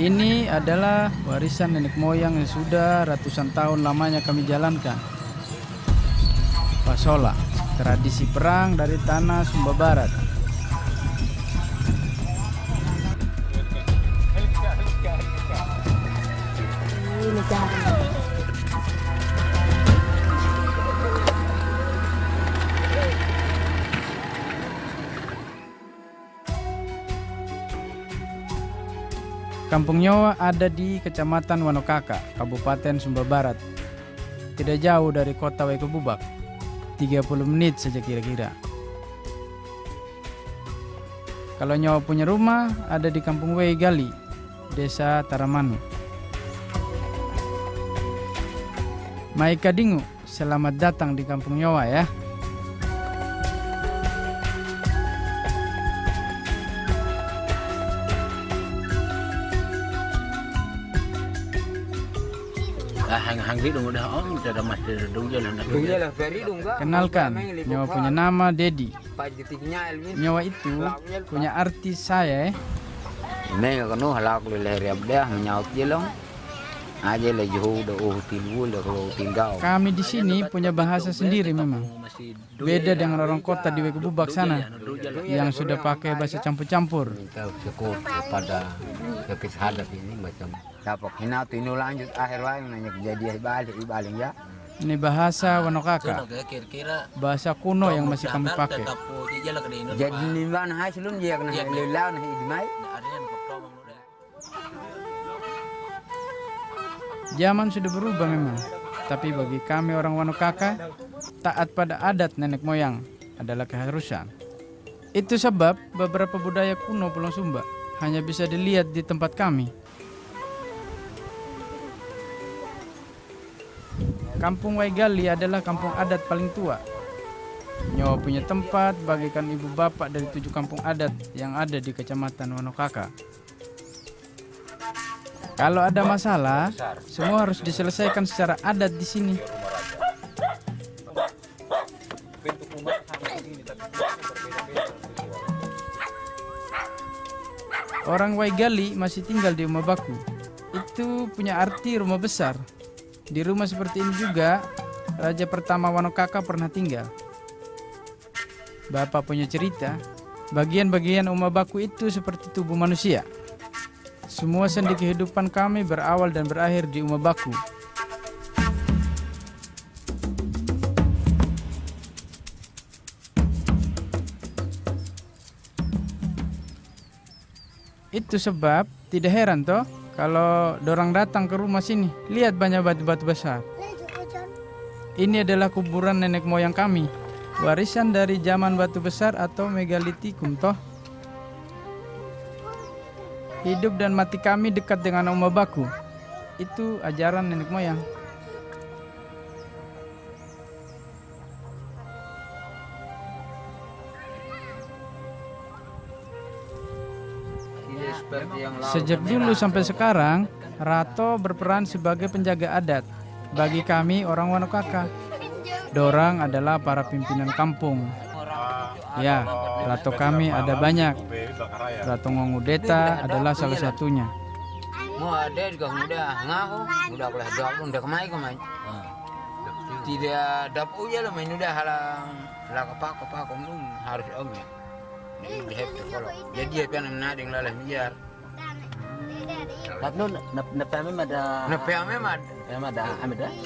Ini adalah warisan nenek moyang yang sudah ratusan tahun lamanya kami jalankan. Pasola, tradisi perang dari tanah Sumba Barat. Ini cara. Kampung Nyowa ada di Kecamatan Wanokaka, Kabupaten Sumba Barat. Tidak jauh dari kota Waikububak, 30 menit saja kira-kira. Kalau Nyowa punya rumah, ada di Kampung Weigali, Desa Taramanu. Maika Dingu, selamat datang di Kampung Nyowa ya. Kenalkan, Nyowa punya nama Dedi. Nyowa itu punya arti saya Kami di sini punya bahasa sendiri memang. Beda dengan orang kota di Waikububak sana yang sudah pakai bahasa campur-campur. Ini bahasa Wanokaka, bahasa kuno yang masih kami pakai. Zaman sudah berubah memang, tapi bagi kami orang Wanokaka, taat pada adat nenek moyang adalah keharusan. Itu sebab beberapa budaya kuno Pulau Sumba hanya bisa dilihat di tempat kami. Kampung Weigali adalah kampung adat paling tua. Nyowa punya tempat bagikan ibu bapak dari 7 kampung adat yang ada di Kecamatan Wanokaka. Kalau ada masalah, semua harus diselesaikan secara adat di sini. Orang Weigali masih tinggal di rumah baku. Itu punya arti rumah besar. Di rumah seperti ini juga, Raja pertama Wanokaka pernah tinggal. Bapak punya cerita, bagian-bagian rumah baku itu seperti tubuh manusia. Semua sendi kehidupan kami berawal dan berakhir di rumah baku. Itu sebab tidak heran toh kalau dorang datang ke rumah sini, lihat banyak batu-batu besar. Ini adalah kuburan nenek moyang kami, warisan dari zaman batu besar atau megalitikum toh. Hidup dan mati kami dekat dengan rumah baku. Itu ajaran nenek moyang. Sejak dulu sampai sekarang, Rato berperan sebagai penjaga adat bagi kami orang Wanokaka. Dorang adalah para pimpinan kampung. Ya, Rato kami ada banyak. Rato Ngongudeta adalah salah satunya. Tidak dapat uja lah main udah halang apa harus omnya. Jadi apa yang nading lalah mijar. Tapi nepame ada. Nepame mad. Ada.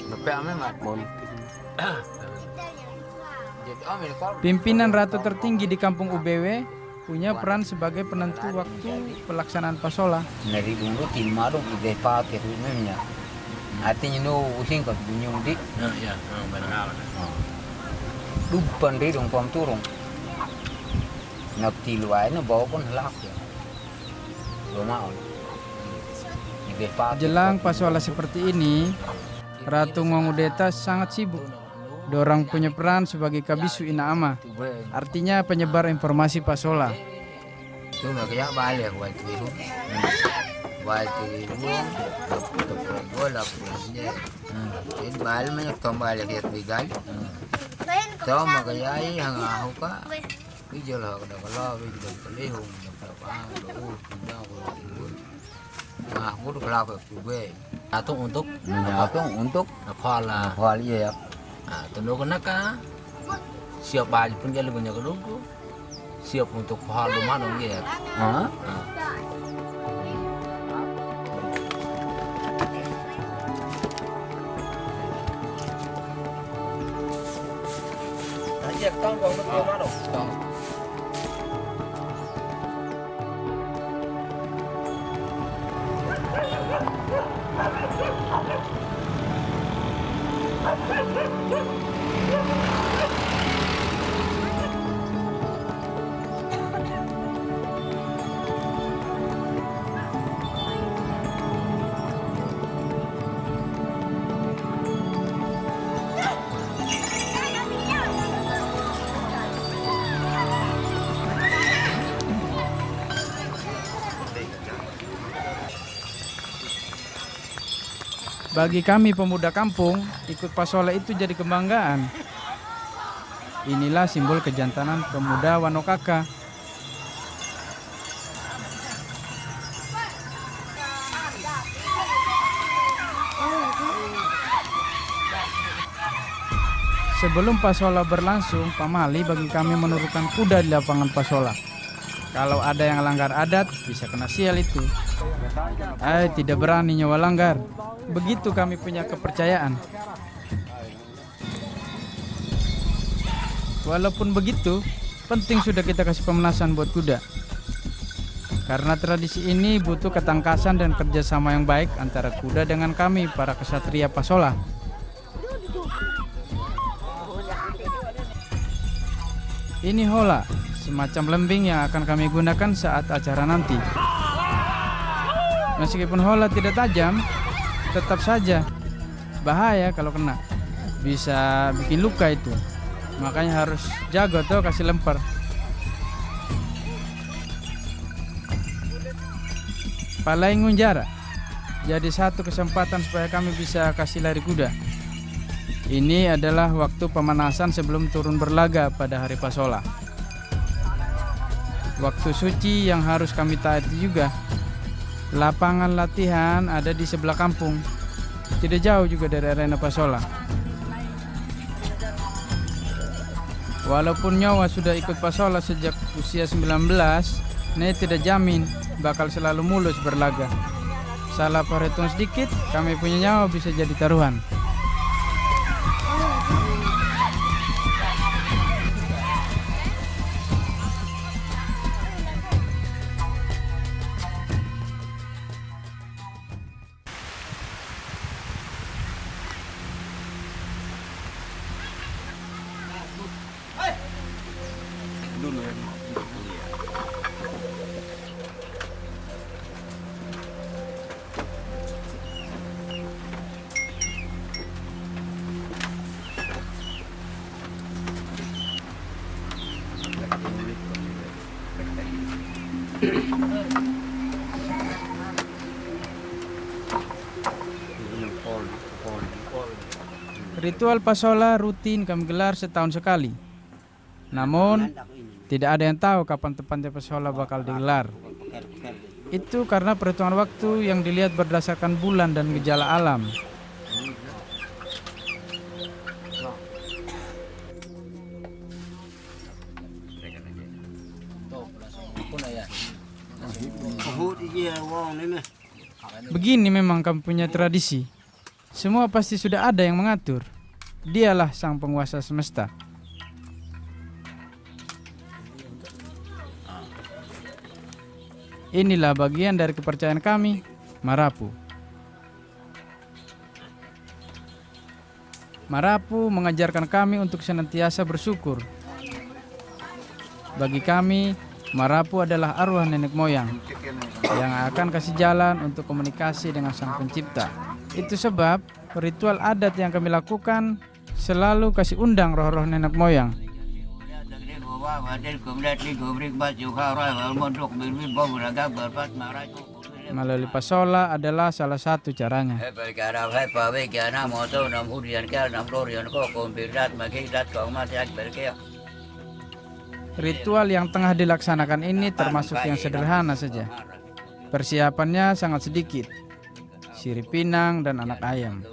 Nepame mad. Pimpinan Rato tertinggi di kampung UBW punya peran sebagai penentu waktu pelaksanaan pasola. Nari bungo tilmaro ide pakai rumahnya. Artinya no using kat bunyung di. Ya, benar. Dupan di dong pom turung. Nak tiluai na bawa pun halak ya. Rumah. Jelang pasola seperti ini, Ratu Ngongudeta sangat sibuk. Dorang punya peran sebagai kabisu ina ama, artinya penyebar informasi pasola. Itu nak ya balik buat itu. Buat itu, bola punya. Ini balik banyak tombal yang kita bigal. Tahu makanya yang aku ka, bijol aku dah kalau bijol pelihung, apa, Nah, butuh kelapa juga. Satu untuk Menyatu untuk kepala. hal ya. Nah, tunduk kenaka. Siap baju pun jadi banyak kedungku. Siap untuk hal mana ya. Hah? Siap tahun kau untuk mana? Bagi kami pemuda kampung, ikut pasola itu jadi kebanggaan. Inilah simbol kejantanan pemuda Wanokaka. Sebelum pasola berlangsung, pamali bagi kami menurunkan kuda di lapangan pasola. Kalau ada yang langgar adat, bisa kena sial itu. Tidak berani nyawa langgar. Begitu kami punya kepercayaan. Walaupun begitu, penting sudah kita kasih pemanasan buat kuda. Karena tradisi ini butuh ketangkasan dan kerjasama yang baik antara kuda dengan kami, para kesatria pasola. Ini hola, semacam lembing yang akan kami gunakan saat acara nanti. Meskipun hola tidak tajam, tetap saja bahaya kalau kena. Bisa bikin luka itu. Makanya harus jago tuh kasih lempar. Palaingun jarak. Jadi satu kesempatan supaya kami bisa kasih lari kuda. Ini adalah waktu pemanasan sebelum turun berlaga pada hari pasola. Waktu suci yang harus kami taati juga. Lapangan latihan ada di sebelah kampung. Tidak jauh juga dari arena pasola. Walaupun nyawa sudah ikut pasola sejak usia 19, ini tidak jamin bakal selalu mulus berlaga. Salah perhitung sedikit, kami punya nyawa bisa jadi taruhan. Ritual pasola rutin kami gelar setahun sekali. Namun, tidak ada yang tahu kapan tepatnya pasola bakal digelar. Itu karena perhitungan waktu yang dilihat berdasarkan bulan dan gejala alam. Begini memang kami punya tradisi. Semua pasti sudah ada yang mengatur. Dialah sang penguasa semesta. Inilah bagian dari kepercayaan kami, Marapu. Marapu mengajarkan kami untuk senantiasa bersyukur. Bagi kami, Marapu adalah arwah nenek moyang yang akan kasih jalan untuk komunikasi dengan sang pencipta. Itu sebab ritual adat yang kami lakukan selalu kasih undang roh-roh nenek moyang. Melalui pasola adalah salah satu caranya. Ritual yang tengah dilaksanakan ini termasuk yang sederhana saja. Persiapannya sangat sedikit, sirip pinang dan anak ayam.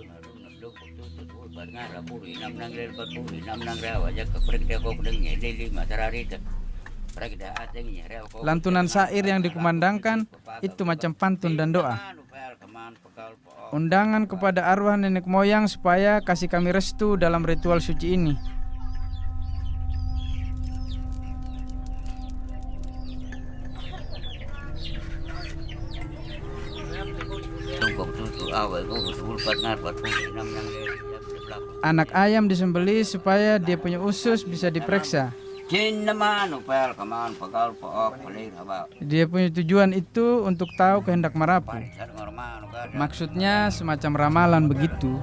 Lantunan syair yang dikumandangkan itu macam pantun dan doa. Undangan kepada arwah nenek moyang supaya kasih kami restu dalam ritual suci ini. Anak ayam disembelih supaya dia punya usus bisa diperiksa. Dia punya tujuan itu untuk tahu kehendak Marapu. Maksudnya semacam ramalan begitu.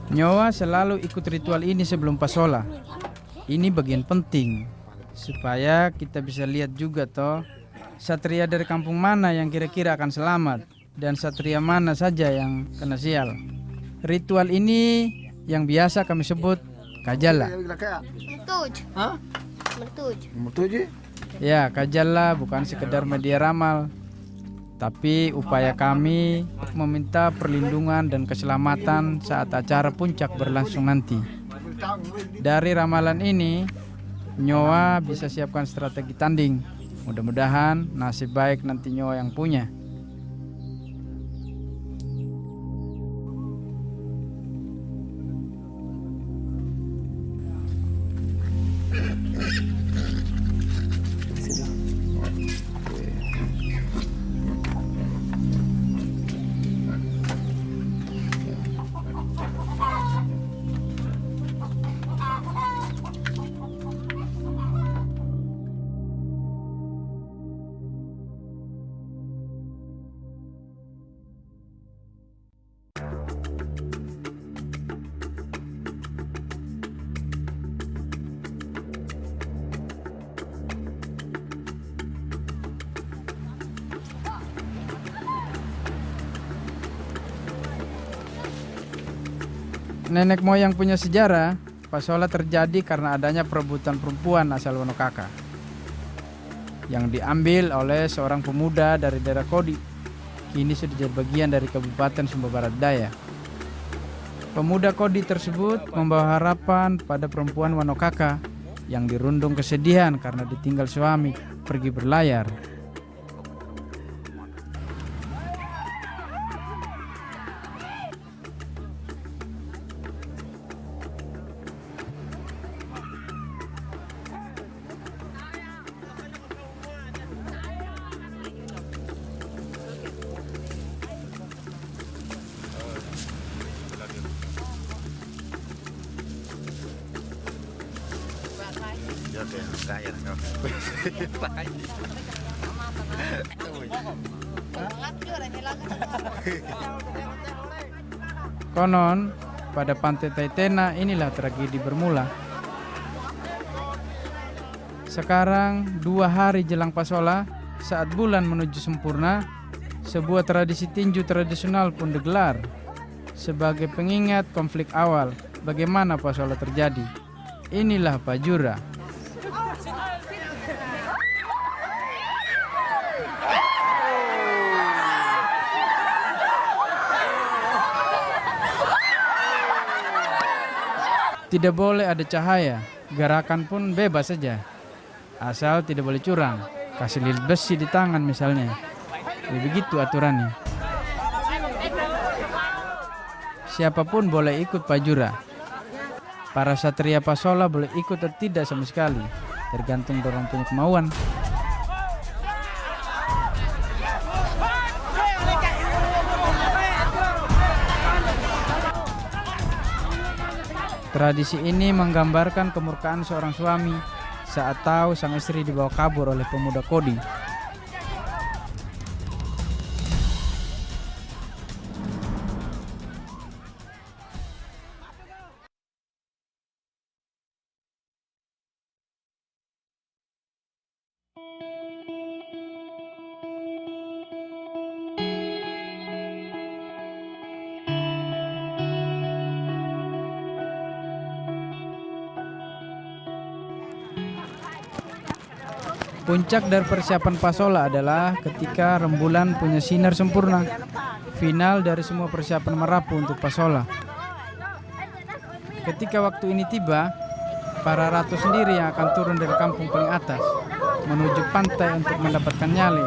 Nyowa selalu ikut ritual ini sebelum pasola. Ini bagian penting supaya kita bisa lihat juga toh satria dari kampung mana yang kira-kira akan selamat dan satria mana saja yang kena sial. Ritual ini yang biasa kami sebut kajala. Mertuj. Ya, kajala bukan sekedar media ramal, tapi upaya kami untuk meminta perlindungan dan keselamatan saat acara puncak berlangsung nanti. Dari ramalan ini, Nyowa bisa siapkan strategi tanding. Mudah-mudahan nasib baik nanti Nyowa yang punya. Nenek moyang punya sejarah, pasola terjadi karena adanya perebutan perempuan asal Wanokaka yang diambil oleh seorang pemuda dari daerah Kodi. Kini sudah jadi bagian dari Kabupaten Sumba Barat Daya. Pemuda Kodi tersebut membawa harapan pada perempuan Wanokaka yang dirundung kesedihan karena ditinggal suami pergi berlayar. Konon, pada pantai Taitena inilah tragedi bermula. Sekarang 2 hari jelang pasola, saat bulan menuju sempurna, sebuah tradisi tinju tradisional pun digelar sebagai pengingat konflik awal bagaimana pasola terjadi. Inilah Pajura. Tidak boleh ada cahaya, gerakan pun bebas saja. Asal tidak boleh curang, kasih lilit besi di tangan misalnya. Begitu aturannya. Siapapun boleh ikut Pajura. Para satria pasola boleh ikut atau tidak sama sekali, tergantung dorong punya kemauan. Tradisi ini menggambarkan kemurkaan seorang suami saat tahu sang istri dibawa kabur oleh pemuda Kodi. Puncak dari persiapan pasola adalah ketika rembulan punya sinar sempurna. Final dari semua persiapan merapu untuk pasola. Ketika waktu ini tiba, para ratu sendiri yang akan turun dari kampung paling atas menuju pantai untuk mendapatkan nyale.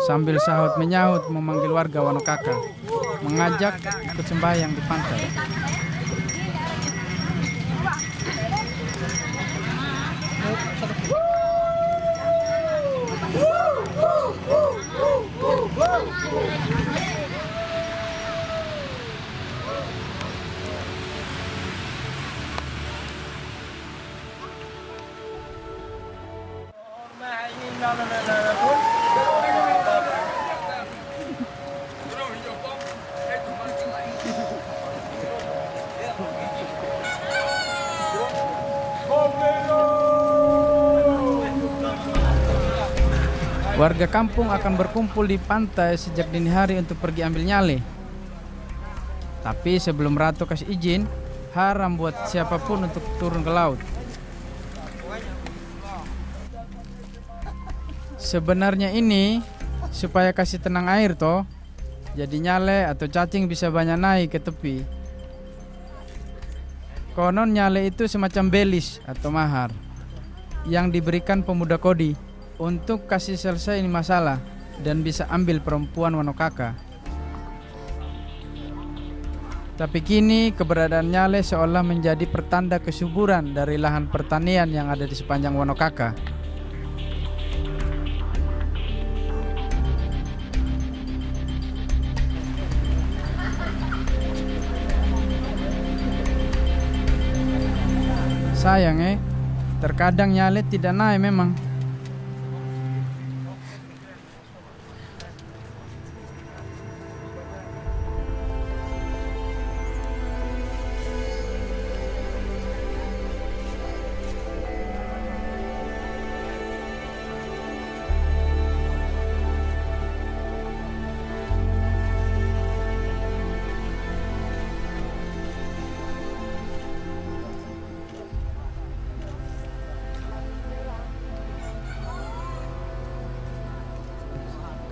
Sambil sahut menyahut memanggil warga Wanokaka, mengajak ikut sembahyang di pantai. Warga kampung akan berkumpul di pantai sejak dini hari untuk pergi ambil nyale. Tapi sebelum ratu kasih izin, haram buat siapapun untuk turun ke laut. Sebenarnya ini supaya kasih tenang air toh. Jadi nyale atau cacing bisa banyak naik ke tepi. Konon nyale itu semacam belis atau mahar yang diberikan pemuda Kodi untuk kasih selesai ini masalah dan bisa ambil perempuan Wanokaka. Tapi kini keberadaan nyale seolah menjadi pertanda kesuburan dari lahan pertanian yang ada di sepanjang Wanokaka. Sayang terkadang nyale tidak naik memang.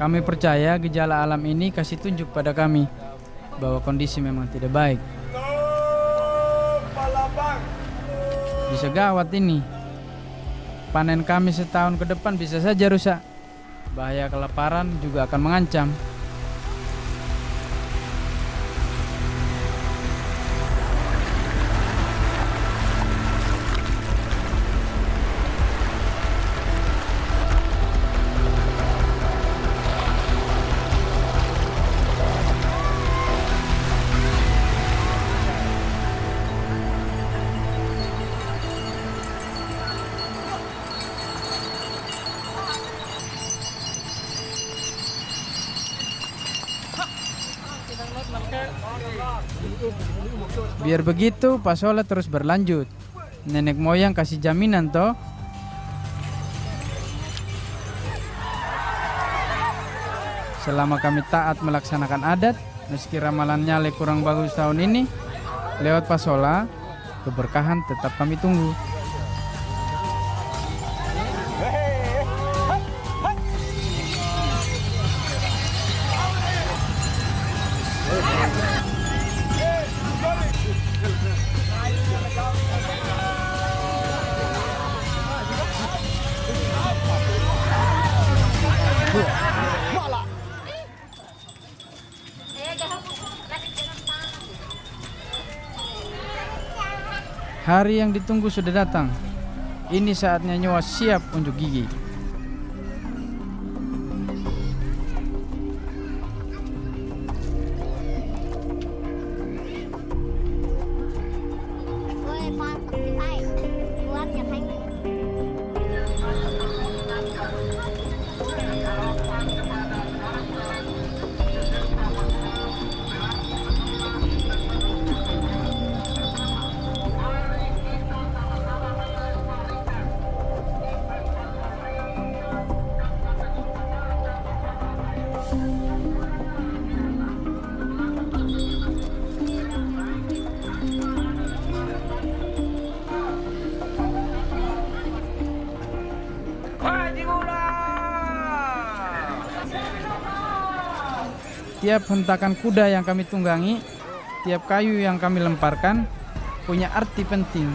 Kami percaya gejala alam ini kasih tunjuk pada kami bahwa kondisi memang tidak baik. Bisa gawat ini. Panen kami setahun ke depan bisa saja rusak. Bahaya kelaparan juga akan mengancam. Biar begitu pasola terus berlanjut. Nenek moyang kasih jaminan toh. Selama kami taat melaksanakan adat, meski ramalan nyale kurang bagus tahun ini, lewat pasola keberkahan tetap kami tunggu. Hari yang ditunggu sudah datang. Ini saatnya nyawa siap unjuk gigi. Tiap hentakan kuda yang kami tunggangi, tiap kayu yang kami lemparkan punya arti penting.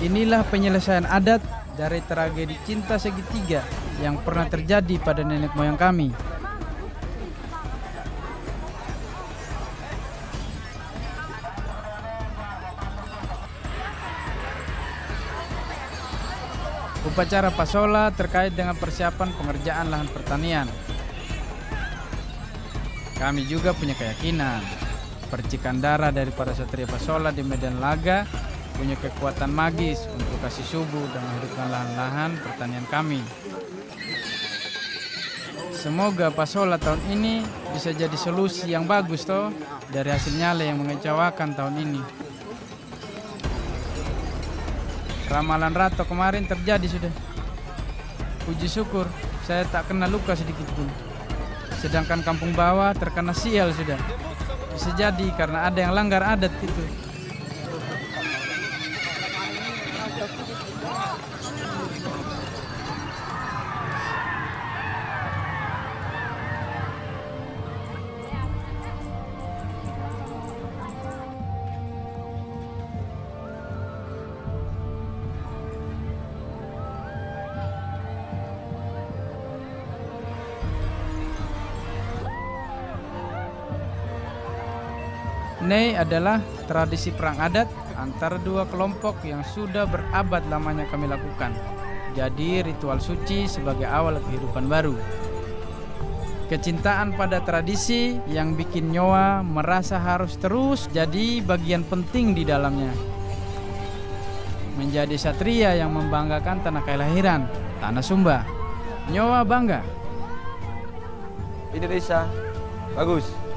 Inilah penyelesaian adat dari tragedi cinta segitiga yang pernah terjadi pada nenek moyang kami. Upacara pasola terkait dengan persiapan pengerjaan lahan pertanian. Kami juga punya keyakinan percikan darah dari para satria pasola di medan laga punya kekuatan magis untuk kasih subuh dan menghidupkan lahan-lahan pertanian kami. Semoga pasola tahun ini bisa jadi solusi yang bagus toh dari hasil nyale yang mengecewakan tahun ini. Ramalan Rato kemarin terjadi sudah. Puji syukur saya tak kena luka sedikit pun. Sedangkan kampung bawah terkena sial sudah. Bisa jadi karena ada yang langgar adat itu. Nei adalah tradisi perang adat antara dua kelompok yang sudah berabad lamanya kami lakukan. Jadi ritual suci sebagai awal kehidupan baru. Kecintaan pada tradisi yang bikin Nyowa merasa harus terus jadi bagian penting di dalamnya. Menjadi satria yang membanggakan tanah kelahiran, tanah Sumba. Nyowa bangga. Indonesia bagus.